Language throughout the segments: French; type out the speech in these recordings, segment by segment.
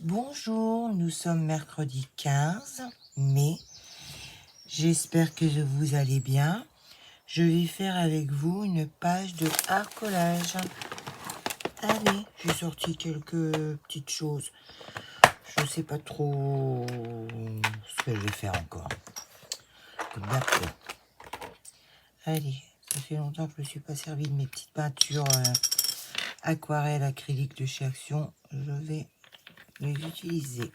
Bonjour, nous sommes mercredi 15 mai. J'espère que vous allez bien. Je vais faire avec vous une page de art collage. Allez, j'ai sorti quelques petites choses. Je ne sais pas trop ce que je vais faire encore. D'accord. Allez, ça fait longtemps que je ne me suis pas servi de mes petites peintures aquarelles acryliques de chez Action. Je vais les utiliser.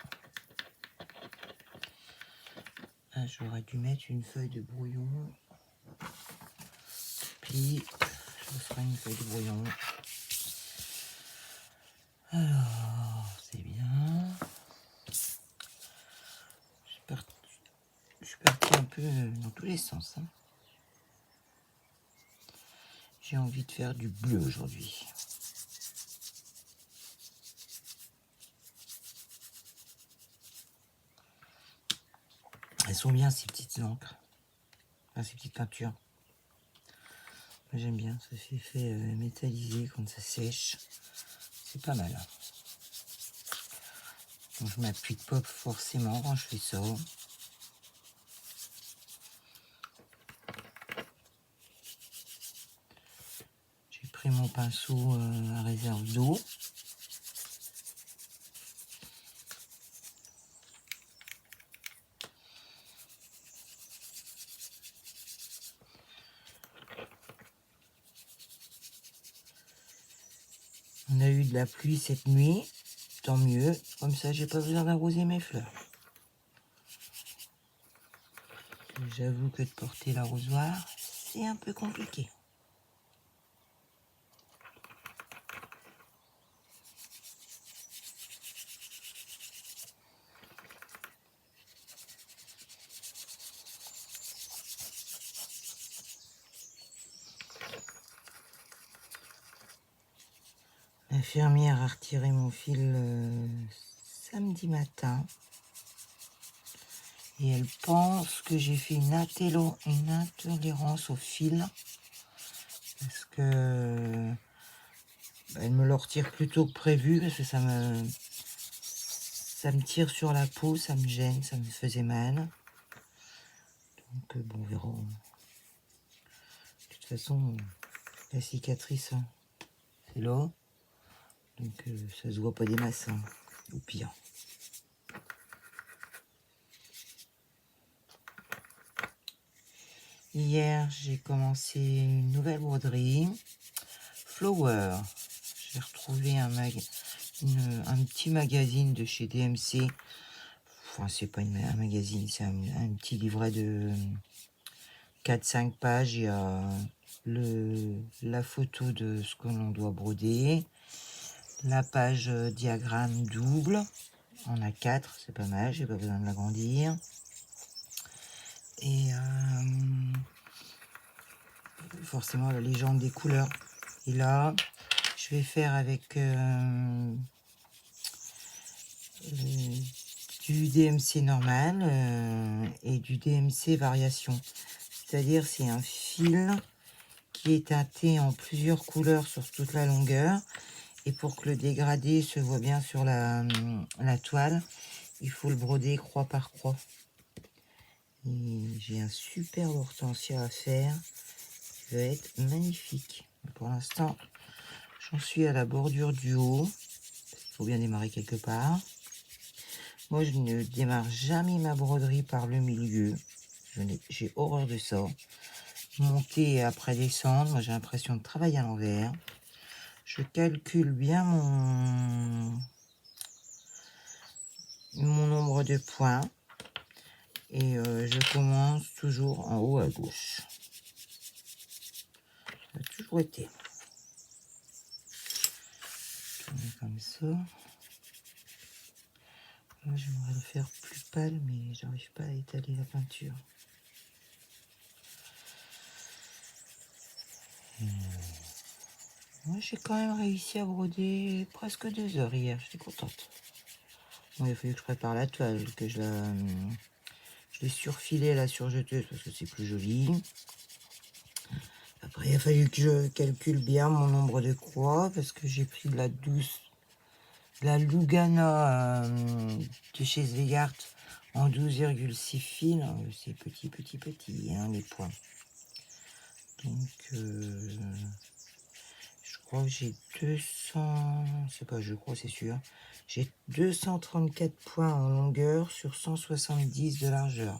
Ah, j'aurais dû mettre une feuille de brouillon. Puis, ce sera une feuille de brouillon. Alors, c'est bien. Je suis partie un peu dans tous les sens. Hein. J'ai envie de faire du bleu aujourd'hui. Elles sont bien ces petites encres. Enfin, ces petites peintures. Moi j'aime bien, ça fait effet métallisé quand ça sèche. C'est pas mal. Donc, je m'appuie pas forcément quand je fais ça. J'ai pris mon pinceau à réserve d'eau. On a eu de la pluie cette nuit, tant mieux. Comme ça, j'ai pas besoin d'arroser mes fleurs. J'avoue que de porter l'arrosoir, c'est un peu compliqué. L'infirmière a retiré mon fil samedi matin. Et elle pense que j'ai fait une intolérance au fil. Parce que elle me le retire plus tôt que prévu. Parce que ça me tire sur la peau, ça me gêne, ça me faisait mal. Donc bon, on verra. De toute façon, la cicatrice, hein, c'est là. Donc ça se voit pas des masses, hein, au pire. Hier, j'ai commencé une nouvelle broderie. Flower. J'ai retrouvé un petit magazine de chez DMC. Enfin, c'est pas un magazine, c'est un petit livret de 4-5 pages. Il y a la photo de ce que l'on doit broder. La page diagramme double. On a 4, c'est pas mal, j'ai pas besoin de l'agrandir. Et forcément la légende des couleurs. Et là, je vais faire avec du DMC normal et du DMC variation. C'est-à-dire c'est un fil qui est teinté en plusieurs couleurs sur toute la longueur. Et pour que le dégradé se voit bien sur la toile, il faut le broder croix par croix. Et j'ai un superbe hortensia à faire qui va être magnifique. Pour l'instant, j'en suis à la bordure du haut. Il faut bien démarrer quelque part. Moi, je ne démarre jamais ma broderie par le milieu. J'ai horreur de ça. Monter et après descendre, moi j'ai l'impression de travailler à l'envers. Je calcule bien mon nombre de points. Et je commence toujours en haut à gauche. Ça a toujours été. Tourner comme ça. Là, j'aimerais le faire plus pâle, mais j'arrive pas à étaler la peinture. Moi, j'ai quand même réussi à broder presque 2 heures hier. J'étais contente. Bon, il a fallu que je prépare la toile, que je l'ai surfilée à la surjeteuse parce que c'est plus joli. Après, il a fallu que je calcule bien mon nombre de croix parce que j'ai pris de la douce la Lugana de chez Zweigart en 12,6 fils. C'est petit, hein, les points. Donc, je crois que j'ai 200... C'est pas, je crois, c'est sûr. J'ai 234 points en longueur sur 170 de largeur.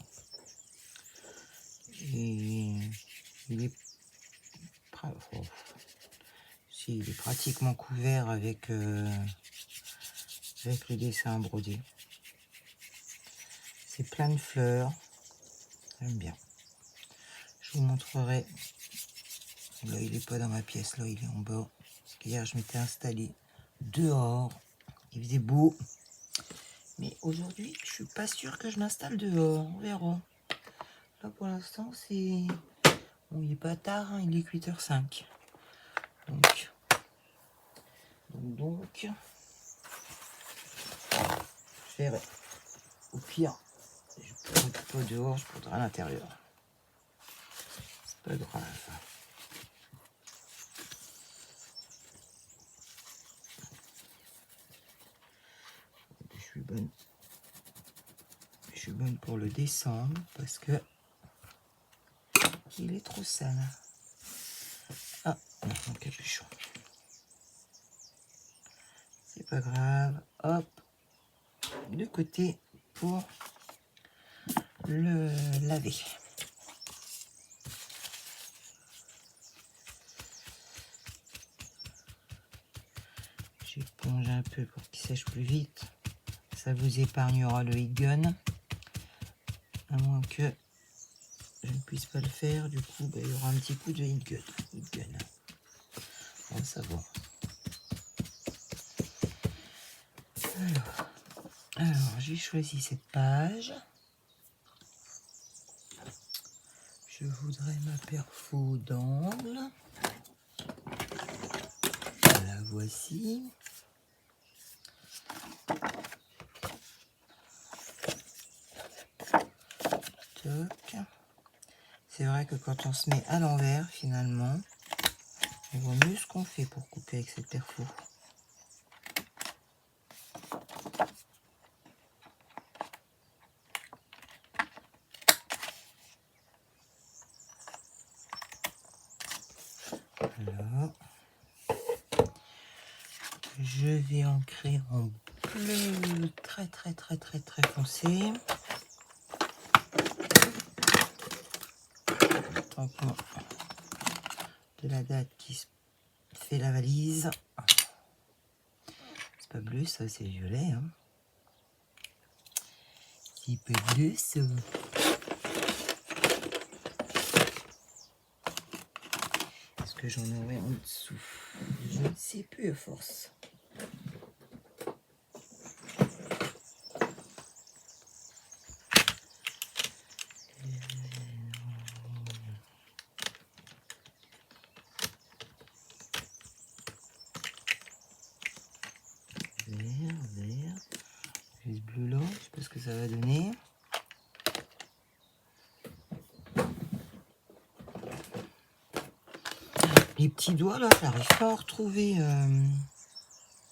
Et il est, oh, si, il est pratiquement couvert avec, avec le dessin brodé. C'est plein de fleurs. J'aime bien. Je vous montrerai. Là, il n'est pas dans ma pièce. Là, il est en bas. Hier, je m'étais installée dehors. Il faisait beau. Mais aujourd'hui, je suis pas sûre que je m'installe dehors. On verra. Là, pour l'instant, c'est... Bon, il n'est pas tard. Hein, il est 8h05. Donc, je verrai. Au pire, je ne peux pas dehors, je pourrais à l'intérieur. C'est pas grave. Je suis bonne pour le descendre parce que il est trop sale. Ah, mon capuchon. C'est pas grave. Hop, de côté pour le laver. J'éponge un peu pour qu'il sèche plus vite. Ça vous épargnera le heat gun. À moins que je ne puisse pas le faire. Du coup, il y aura un petit coup de heat gun. Bon, ça va. Alors j'ai choisi cette page. Je voudrais ma perfo d'angle. La voici. Toc. C'est vrai que quand on se met à l'envers, finalement, on voit mieux ce qu'on fait pour couper avec cette perfo. Alors, je vais ancrer en bleu très foncé. Tampon de la date qui se fait la valise. C'est pas bleu, ça, c'est violet. Hein. C'est pas bleu, ça. Est-ce que j'en aurai en dessous? Je ne sais plus à force. Vert. J'ai ce bleu là, je sais pas ce que ça va donner. Les petits doigts là, j'arrive pas à retrouver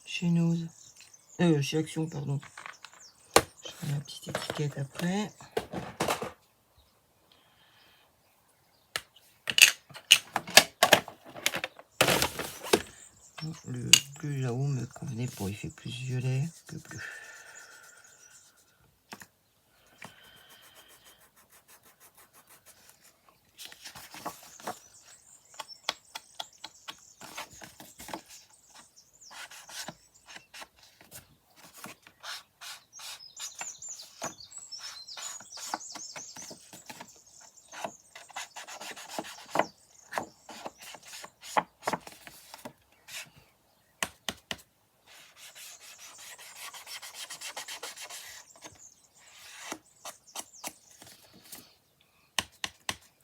chez Nose. Chez Action, pardon. Je ferai la petite étiquette après. Le bleu là-haut me convenait pas, il fait plus violet que bleu.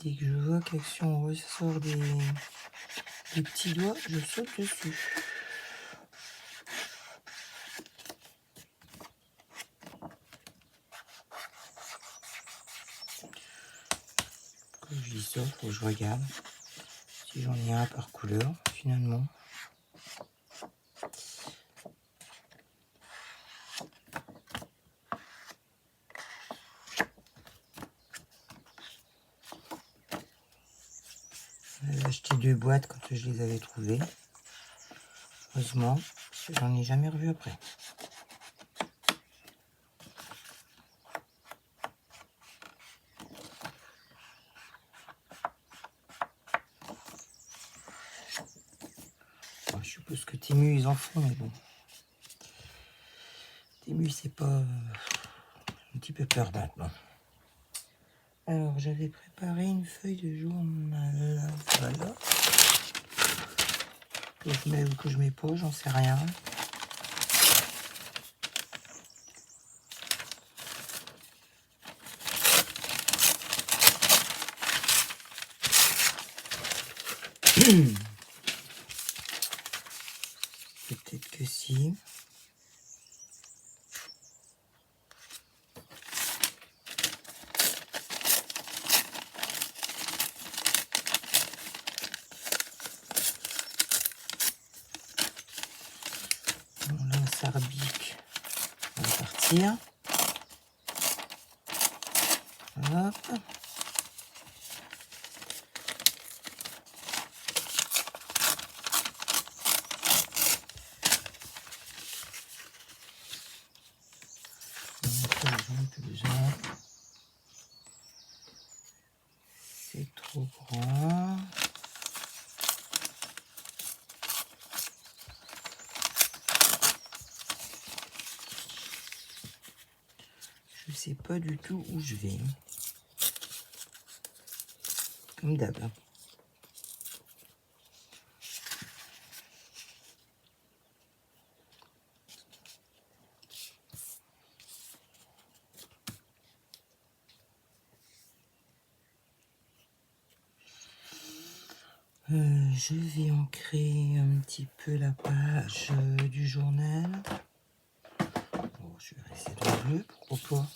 Dès que je vois qu'Action ressort des petits doigts, je saute dessus. Quand je dis ça, faut que je regarde si j'en ai un par couleur finalement. 2 boîtes quand je les avais trouvées. Heureusement, parce que j'en ai jamais revu après. Bon, je suppose que Temu, ils en font, mais bon. Temu, c'est pas... un petit peu peur maintenant. Alors, j'avais préparé une feuille de journal. Voilà. Que je mets ou que je mets pas, j'en sais rien. Peut-être que si. Bon, là, ça rebique. On va partir. Hop. C'est trop grand. Je sais pas du tout où je vais. Comme d'hab. Je vais ancrer un petit peu la page du journal. Bon, je vais rester dans le bleu, pourquoi pas.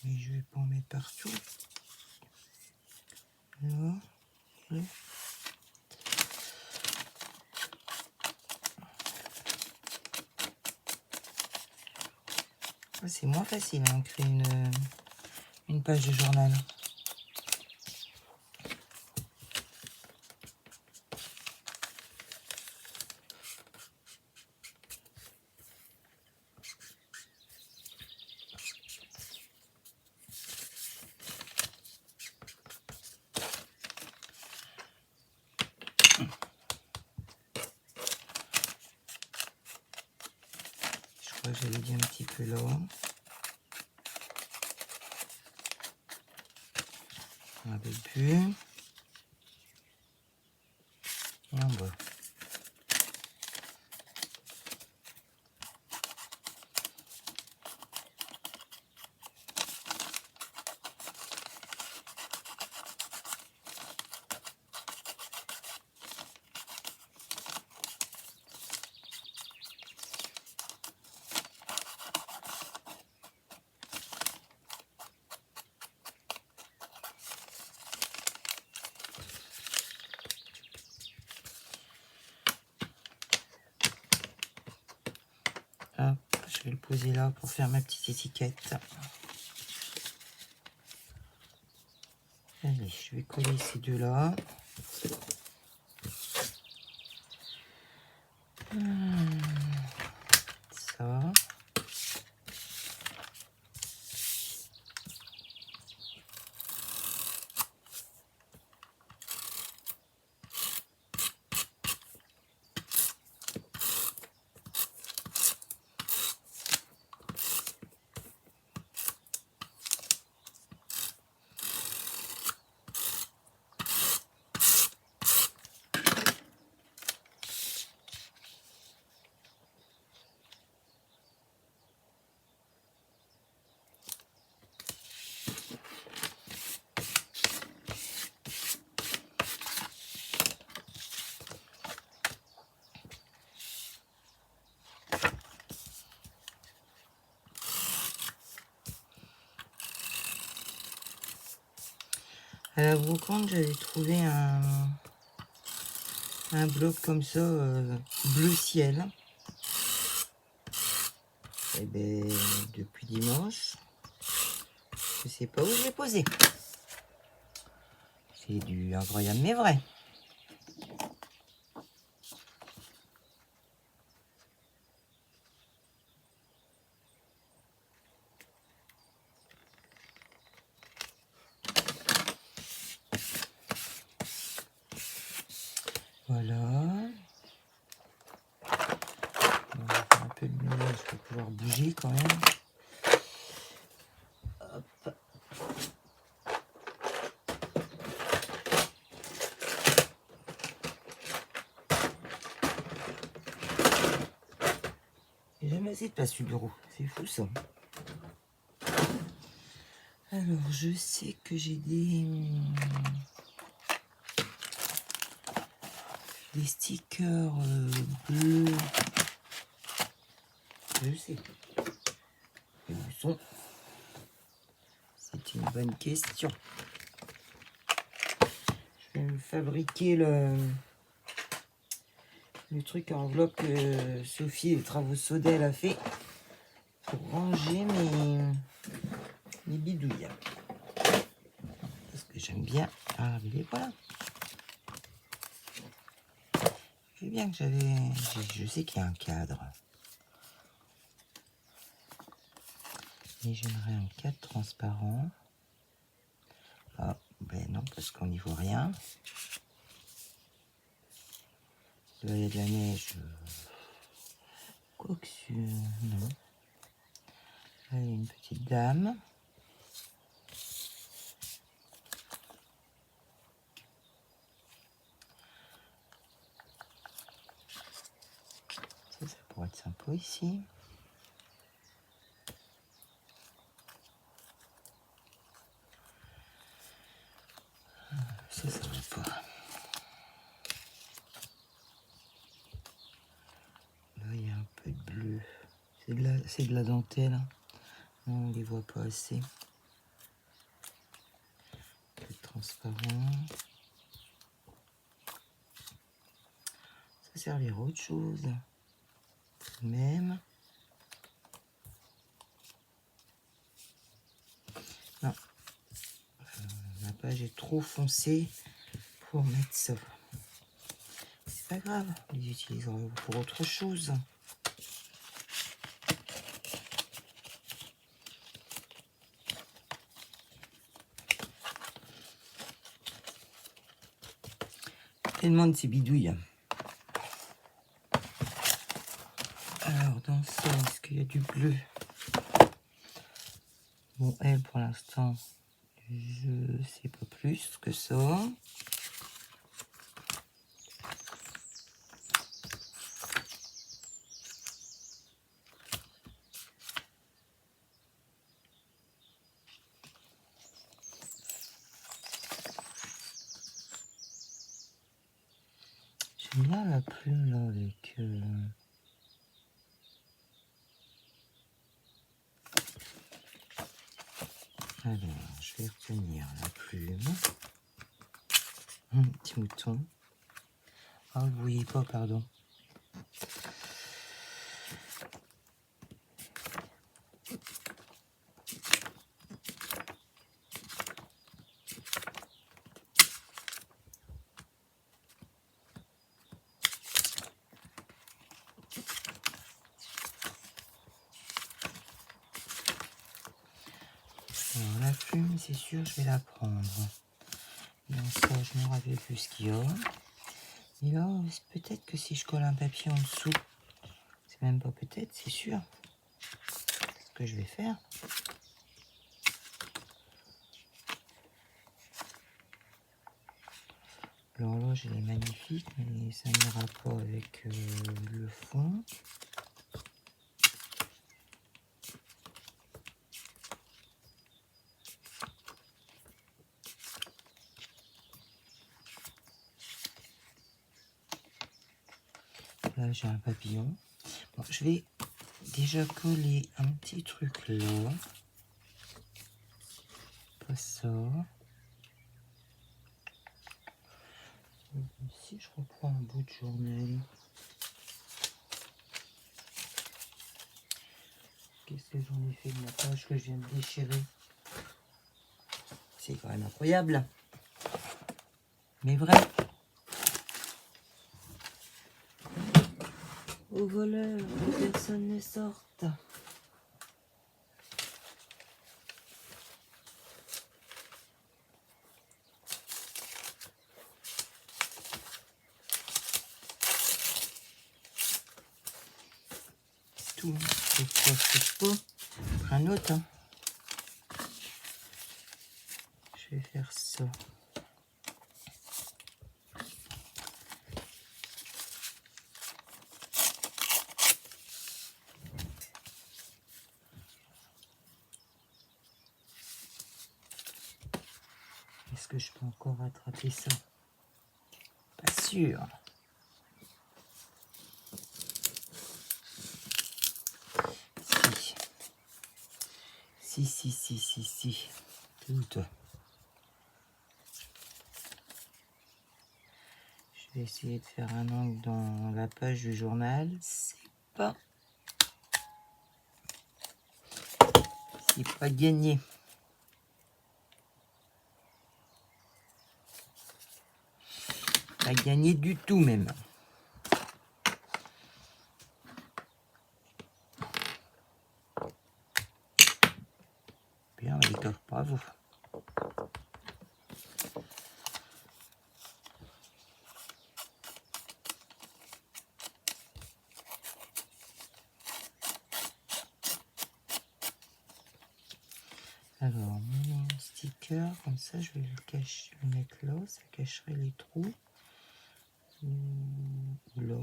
Mais je vais pas en mettre partout. Là, là. C'est moins facile à ancrer une page de journal. Je crois que j'avais dit un petit peu là. Un peu plus. Et en bas. Hop, je vais le poser là pour faire ma petite étiquette. Allez, je vais coller ces deux-là. Ça. À la brocante, j'avais trouvé un bloc comme ça, bleu ciel. Et ben, depuis dimanche, je sais pas où je l'ai posé. C'est du incroyable mais vrai. Voilà. On va faire un peu de lumière pour pouvoir bouger quand même. Hop. J'ai jamais assez de place sur le bureau. C'est fou ça. Alors, je sais que j'ai des stickers bleus. Je sais. Et où sont? C'est une bonne question. Je vais me fabriquer le truc à enveloppe que Sophie, les travaux Sodel a fait pour ranger mes bidouilles. Parce que j'aime bien. Ah, mais voilà. Je sais bien que je sais qu'il y a un cadre. Mais j'aimerais un cadre transparent. Ah, ben non, parce qu'on n'y voit rien. Là, il y a de la neige. Quoique, non. Là, il y a une petite dame. Ça pourrait être sympa ici. Ça va pas. Là, il y a un peu de bleu. C'est de la dentelle. Non, on ne les voit pas assez. Un peu de transparent. Ça servira à autre chose. Même. Non. La page est trop foncée pour mettre ça. C'est pas grave. On les utilisera pour autre chose. Tellement de ces bidouilles. Alors, dans ça, est-ce qu'il y a du bleu? Bon, elle, pour l'instant, je sais pas plus que ça. J'aime bien la plume, là, avec... Alors, je vais retenir la plume. Petit mouton. Ah, vous voyez pas, pardon. Alors, la plume, c'est sûr, je vais la prendre. Dans ça, je me rappelle plus ce qu'il y a. Et là, peut-être que si je colle un papier en dessous, c'est même pas peut-être, c'est sûr. C'est ce que je vais faire. L'horloge, elle est magnifique, mais ça n'ira pas avec le fond. Là, j'ai un papillon. Bon, je vais déjà coller un petit truc là. Pas ça. Si je reprends un bout de journal. Qu'est-ce que j'en ai fait de la page que je viens de déchirer? C'est quand même incroyable. mais vrai. Au voleur, que personne ne sorte. C'est tout. C'est pas. Un autre. Hein. Je vais faire ça. Est-ce que je peux encore rattraper ça? Pas sûr. Si. T'es où toi? Je vais essayer de faire un angle dans la page du journal. C'est pas gagné. Pas gagné du tout même. Bien, Victor, bravo. Alors, mon sticker, comme ça, je vais le cacher, le mettre là, ça cacherait les trous. Ou là.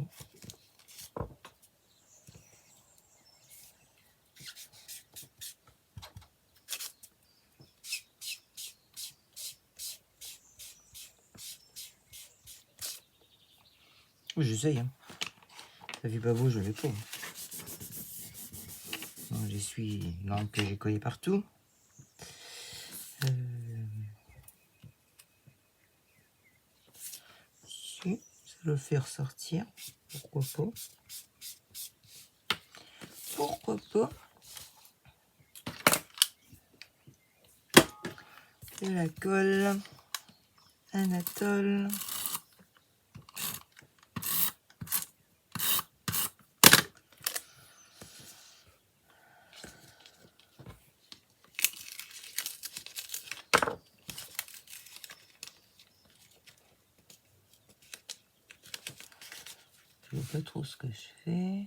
J'essaye. Hein. Ça fait pas beau, je l'ai pas. J'y suis l'angle que j'ai collé partout. Si, ça le fait ressortir. Pourquoi pas? Pourquoi pas? De la colle. Anatole. Je vois pas trop ce que je fais.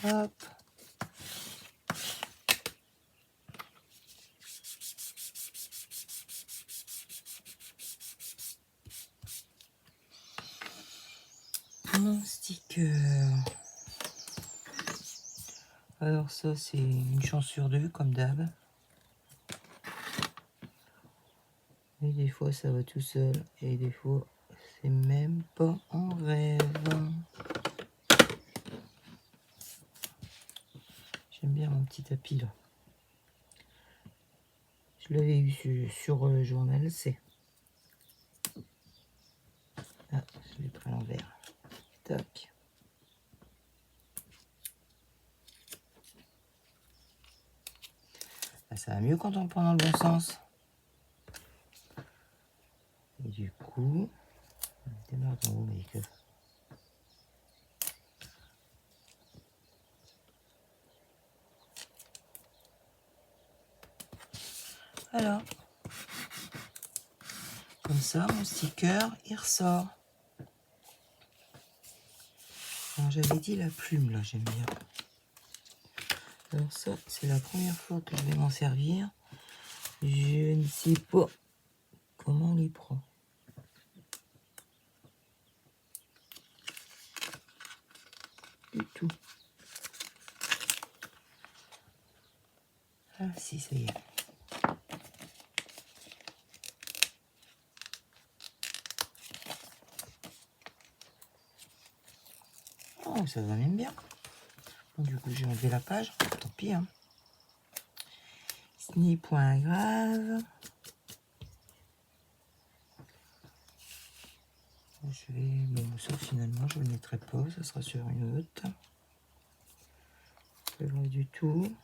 Hop. Mon sticker. Alors ça, c'est une chance sur deux, comme d'hab. Et des fois, ça va tout seul. Et des fois, c'est même pas en rêve. J'aime bien mon petit tapis, là. Je l'avais eu sur le journal, c'est... Ah, je l'ai pris à l'envers. Tac. Ah, ça va mieux quand on le prend dans le bon sens. Et du coup... Démarre d'en haut, mais... Voilà. Comme ça, mon sticker, il ressort. J'avais dit la plume, là, j'aime bien. Alors ça, c'est la première fois que je vais m'en servir. Je ne sais pas comment on les prend. Du tout. Ah si, ça y est. Oh, ça va même bien. Bon, du coup, j'ai enlevé la page. Tant pis, hein. Ce n'est point grave. Je vais... Bon, ça, finalement, je ne le mettrai pas. Ça sera sur une autre. pas vrai du tout.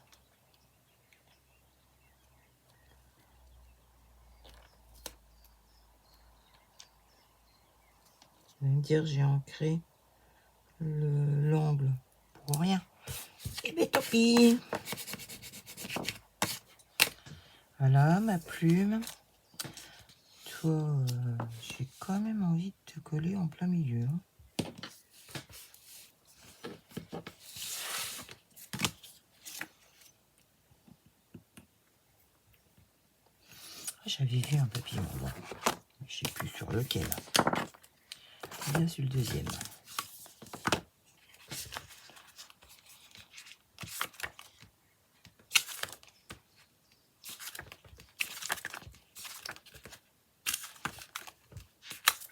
Vous allez me dire, j'ai ancré l'angle pour rien. Et bien tant pis. Voilà ma plume. Toi, j'ai quand même envie de te coller en plein milieu. Hein. J'avais vu un papillon avant. Je sais plus sur lequel. Bien sur le deuxième.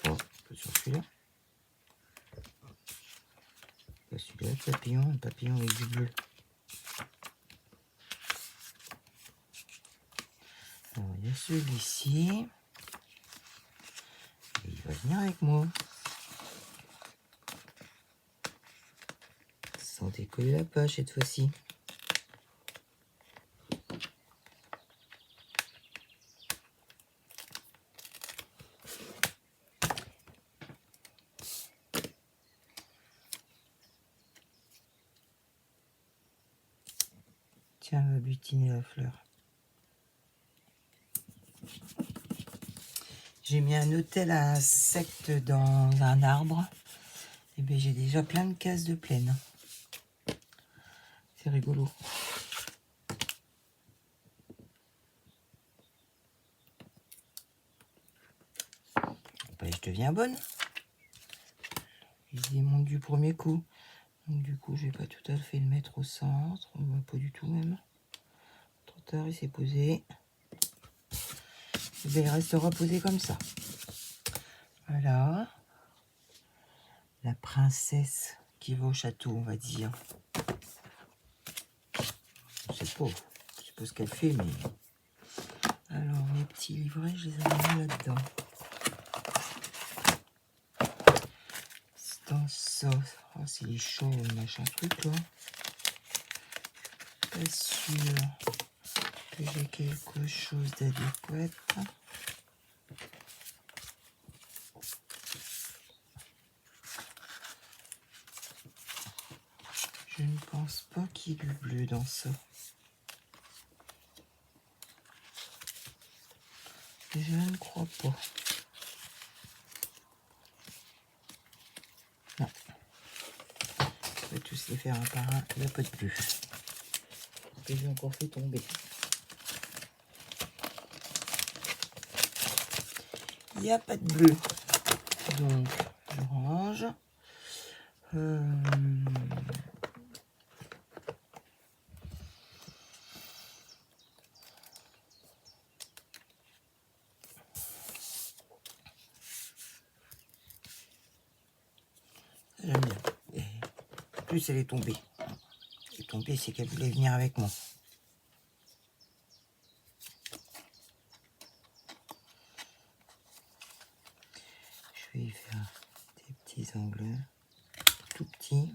Oh, pas sur celui-là. Pas celui-là, le papillon avec du bleu. Alors, il y a celui-ci. Il va venir avec moi. Sans décoller la page cette fois-ci. Tiens, on va butiner la fleur. J'ai mis un hôtel à insectes dans un arbre. Et bien j'ai déjà plein de cases de plaine. C'est rigolo. Ben, je deviens bonne. Ils y montent du premier coup. Donc du coup, je vais pas tout à fait le mettre au centre. Pas du tout même. Trop tard, il s'est posé. Et bien, il restera posé comme ça. Voilà. La princesse qui va au château, on va dire. Je sais pas ce qu'elle fait, mais... Alors, mes petits livrets, je les avais mis là-dedans. C'est dans ça. Oh, c'est chaud, machin truc, là. Pas sûr que j'ai quelque chose d'adéquat. Je ne pense pas qu'il y ait du bleu dans ça. Je ne crois pas. Non. Je vais tous les faire un par un. Il n'y a pas de bleu. Que j'ai encore fait tomber. Il n'y a pas de bleu. Donc, je range. J'aime bien. Et en plus, elle est tombée. Elle est tombée, c'est qu'elle voulait venir avec moi. Je vais y faire des petits angles tout petits.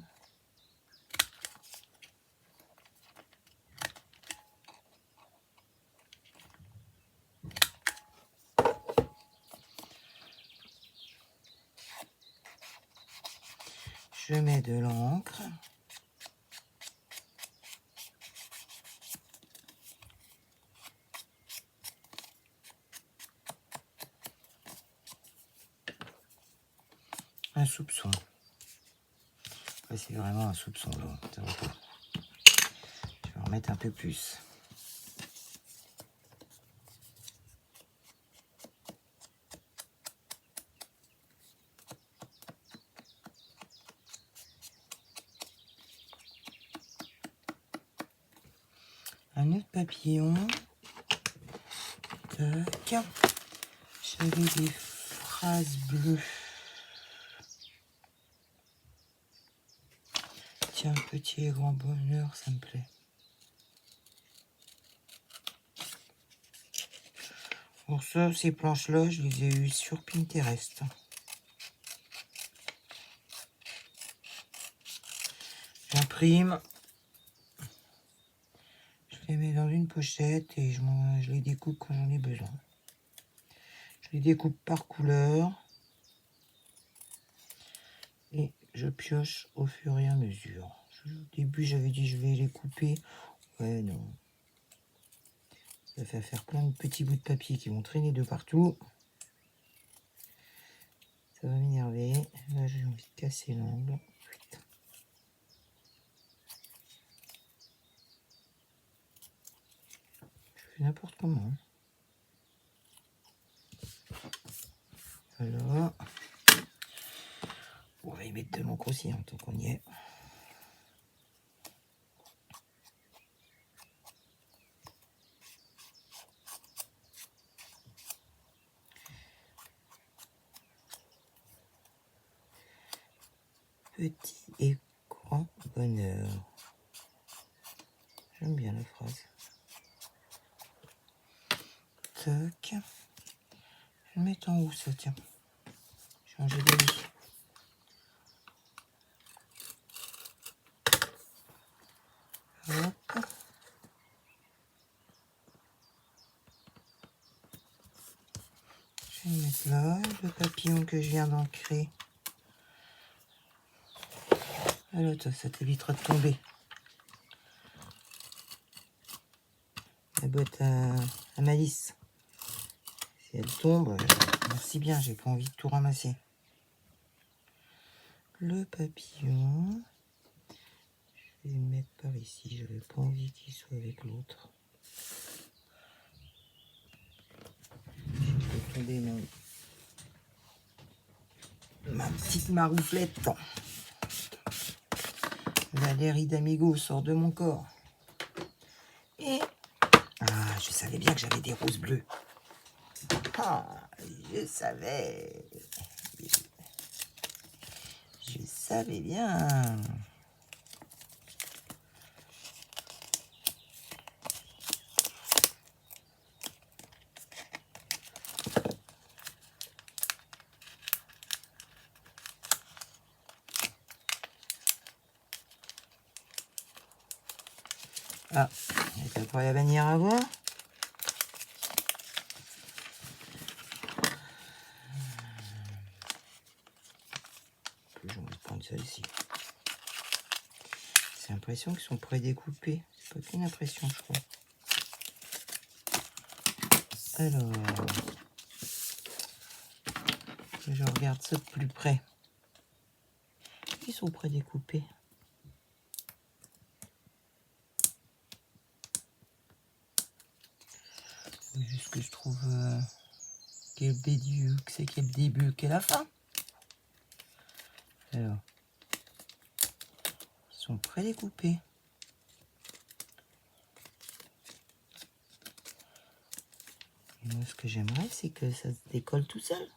Je mets de l'encre. Un soupçon. Ouais, c'est vraiment un soupçon là. Je vais en mettre un peu plus. Un autre papillon. Tac. J'avais des phrases bleues. Tiens, petit et grand bonheur, ça me plaît. Pour ça, ces planches-là, je les ai eues sur Pinterest. J'imprime. les mets dans une pochette et je les découpe quand j'en ai besoin. Je les découpe par couleur et je pioche au fur et à mesure. Au début, j'avais dit je vais les couper. Ouais, non. Ça fait faire plein de petits bouts de papier qui vont traîner de partout. Ça va m'énerver. Là, j'ai envie de casser l'angle. Je fais n'importe comment. Voilà. On va y mettre de l'encre aussi, hein, tant qu'on y est. Petit et grand bonheur. J'aime bien la phrase. Tac. Je vais le mettre en haut, ça, tiens. Changer d'avis. Hop. Je vais le mettre là. Le papillon que je viens d'ancrer. Alors, ça t'évitera de tomber. La boîte à malice. Si elle tombe, merci bien, j'ai pas envie de tout ramasser. Le papillon, je vais le mettre par ici, j'avais pas envie qu'il soit avec l'autre. Je vais tomber ma petite marouflette. Valérie d'Amigo sort de mon corps. Et ah, je savais bien que j'avais des roses bleues. Ah, je savais. Je savais bien. Ah, il y a pas la bannière à voir. J'ai envie de prendre celle-ci. C'est l'impression qu'ils sont prédécoupés. C'est pas qu'une impression, je crois. Alors, je regarde ça de plus près. Ils sont prédécoupés. C'est juste que je trouve quel début, c'est quel début, quelle la fin. Alors, ils sont prédécoupés. Et moi, ce que j'aimerais, c'est que ça se décolle tout seul.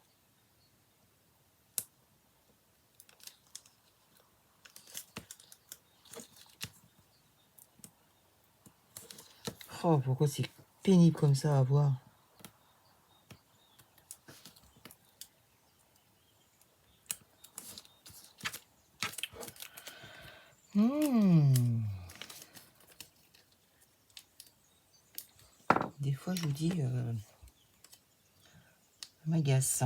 Oh, pourquoi c'est pénible comme ça à voir. Des fois, je vous dis, ça m'agace.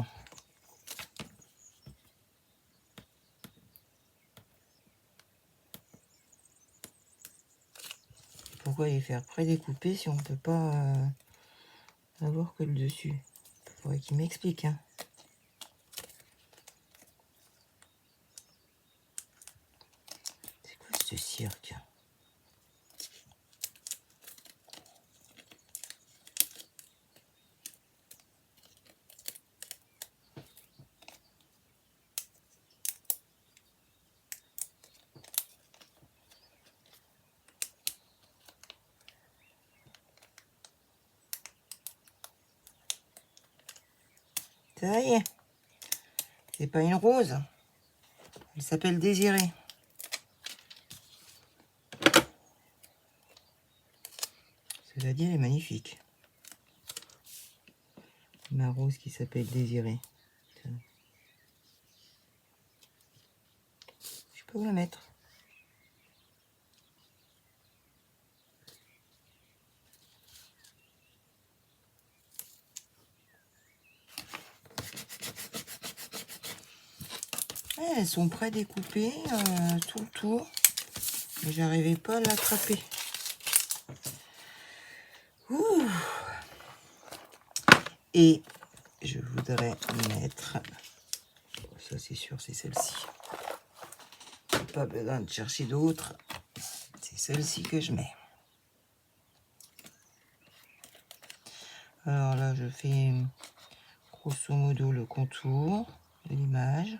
Pourquoi les faire prédécouper si on ne peut pas avoir que le dessus? Il faudrait qu'il m'explique. Hein. C'est quoi ce cirque? Ça y est, c'est pas une rose, elle s'appelle Désirée. Cela dit, elle est magnifique. Ma rose qui s'appelle Désirée. Je peux où la mettre? Ouais, elles sont pré-découpées tout le tour. Mais j'arrivais pas à l'attraper. Ouh. Et je voudrais mettre... Ça c'est sûr, c'est celle-ci. Pas besoin de chercher d'autres. C'est celle-ci que je mets. Alors là, je fais grosso modo le contour de l'image.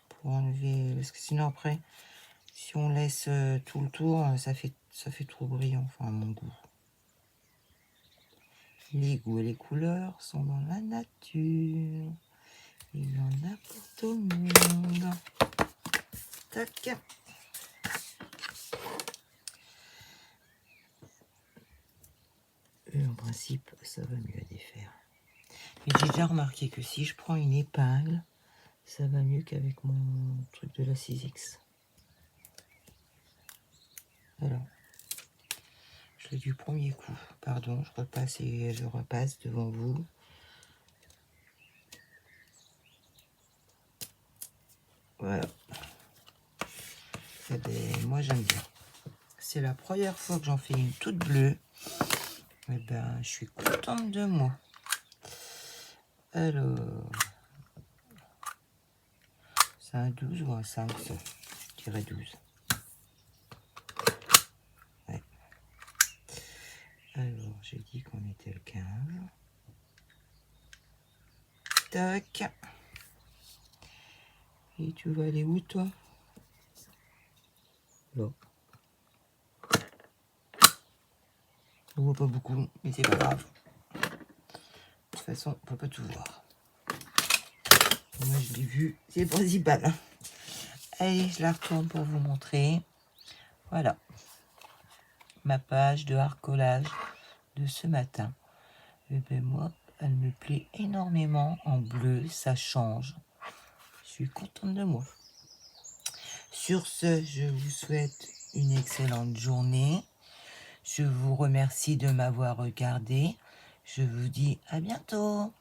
Pour enlever... Parce que sinon après, si on laisse tout le tour, ça fait trop brillant, enfin à mon goût. Les goûts et les couleurs sont dans la nature. Il y en a pour tout le monde. Tac. En principe, ça va mieux à défaire. Mais j'ai déjà remarqué que si je prends une épingle, ça va mieux qu'avec mon truc de la 6X. Alors, je l'ai du premier coup. Pardon, je repasse devant vous. Voilà. Eh ben, moi j'aime bien. C'est la première fois que j'en fais une toute bleue. Eh ben, je suis contente de moi. Alors, c'est un 12 ou un 5 ça? Je dirais 12. Ouais. Alors, j'ai dit qu'on était le 15. Tac. Et tu vas aller où toi? Là. On voit pas beaucoup, mais c'est pas grave. De toute façon, on peut pas tout voir. Moi, je l'ai vu, c'est le principal. Allez, je la retourne pour vous montrer. Voilà. Ma page de art collage de ce matin. Et ben moi, elle me plaît énormément. En bleu, ça change. Je suis contente de moi. Sur ce, je vous souhaite une excellente journée. Je vous remercie de m'avoir regardé. Je vous dis à bientôt.